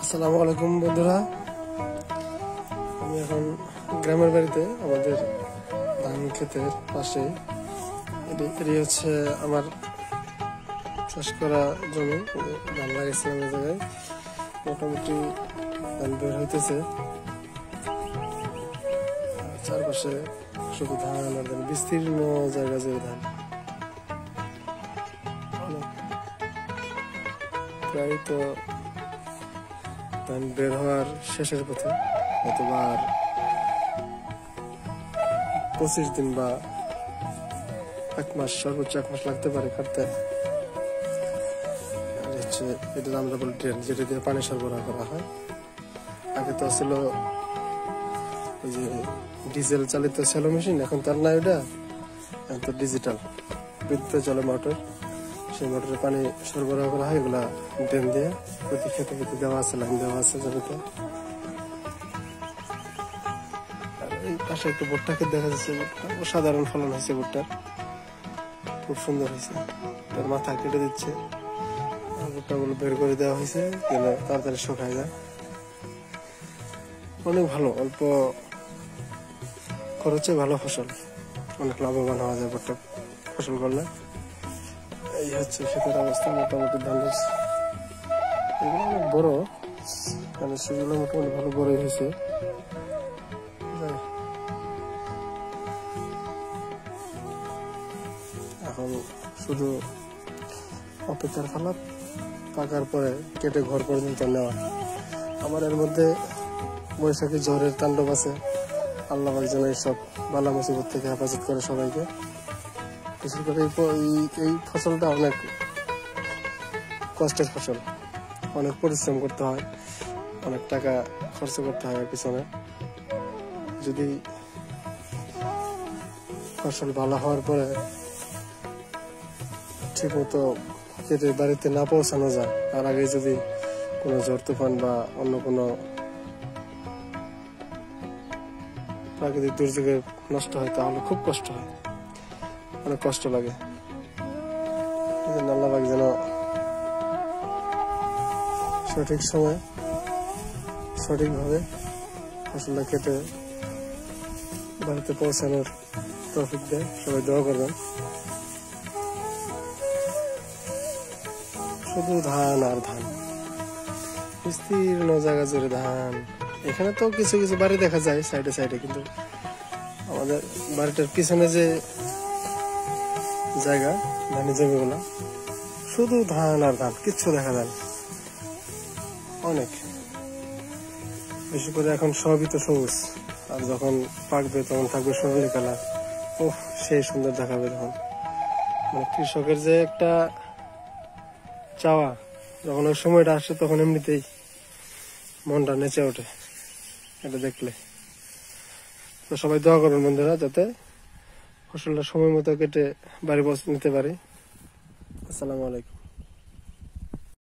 আসসালামু আলাইকুম বন্ধুরা, আমি এখন গ্রামের বাড়িতে আমাদের ধান ক্ষেতের পাশে। এটি হচ্ছে আমার চাষ করা জমি, ধান লাগাইছে আমার জায়গায়। মোটামুটি ধান বের হইতেছে, চারপাশে শুধু ধান আর ধান, বিস্তীর্ণ জায়গা জুড়ে ধান। প্রায় তো ধান বের হওয়ার শেষের পথে, অথবা আর 25 দিন বা 1 মাস, সর্বোচ্চ 1 মাস লাগতে পারে কাটতে। আর হচ্ছে এটা আমরা বলি ড্রেন, যেটা দিয়ে পানি সরবরাহ করা হয়। আগে তো ছিল ওই যে ডিজেল চালিত সেলো মেশিন, এখন তার না, ওটা এখন তো ডিজিটাল বিদ্যুৎ চলে মোটর। সেই মোটরে পানি সরবরাহ করা হয়, এগুলা ড্রেন দিয়ে প্রতি খেতে খেতে দেওয়া আছে, লাইন দেওয়া আছে জমিতে। এই পাশে একটু ভুট্টা ক্ষেত দেখা যাচ্ছে, অসাধারণ ফলন হয়েছে ভুট্টার, খুব সুন্দর হয়েছে। তার মাথা কেটে দিচ্ছে, ভুট্টাগুলো বের করে দেওয়া হয়েছে যেন তাড়াতাড়ি শুকায় যায়। অনেক ভালো, অল্প খরচে ভালো ফসল, অনেক লাভবান হওয়া যায় ভুট্টা ফসল করলে। এই হচ্ছে ক্ষেতের অবস্থা। মোটামুটি ধানের এগুলো অনেক বড়, মানে সেগুলো মোটামুটি ভালো বড়ই হয়েছে। এখন শুধু অপেক্ষার ফালা, পাকার পরে কেটে ঘর পর্যন্ত নেওয়া। আমার এর মধ্যে বৈশাখী ঝড়ের তাণ্ডব আছে। আল্লাহ যেন এইসব বালা মুসিবত থেকে হেফাজত করে সবাইকে। বিশেষ করে এই ফসলটা অনেক কষ্টের ফসল, অনেক পরিশ্রম করতে হয়, অনেক টাকা খরচ করতে হয় এর পিছনে। যদি ফসল ভালো হওয়ার পরে ঠিক মতো কেটে বাড়িতে না পৌঁছানো যায়, তার আগে যদি কোনো ঝড় তুফান বা অন্য কোনো প্রাকৃতিক দুর্যোগে নষ্ট হয়, তাহলে খুব কষ্ট হয়, অনেক কষ্ট লাগে। আল্লাহ পাক যেন সঠিক সময় সঠিকভাবে ফসলটা কেটে বাড়িতে পৌঁছানোর তৌফিক দেয়। সবাই দোয়া করবেন। শুধু ধান আর ধান, বিস্তীর্ণ জায়গা জুড়ে ধান। এখানে তো কিছু কিছু বাড়ি দেখা যায় সাইডে সাইডে, কিন্তু আমাদের বাড়িটার পিছনে যে জায়গা, ধানের জমিগুলা, শুধু ধান আর ধান, কিচ্ছু দেখা যায় না। অনেক বেশি করে এখন সবই তো সবুজ, আর যখন পাকবে তখন থাকবে সোনালি কালার। ওহ, সেই সুন্দর দেখাবে তখন। মানে কৃষকের যে একটা চাওয়া, যখন ওই সময়টা আসে তখন এমনিতেই মনটা নেচে ওঠে এটা দেখলে। তো সবাই দোয়া করুন বন্ধুরা, যাতে ফসলটা সময় মতো কেটে বাড়ি নিতে পারি। আসসালামু আলাইকুম।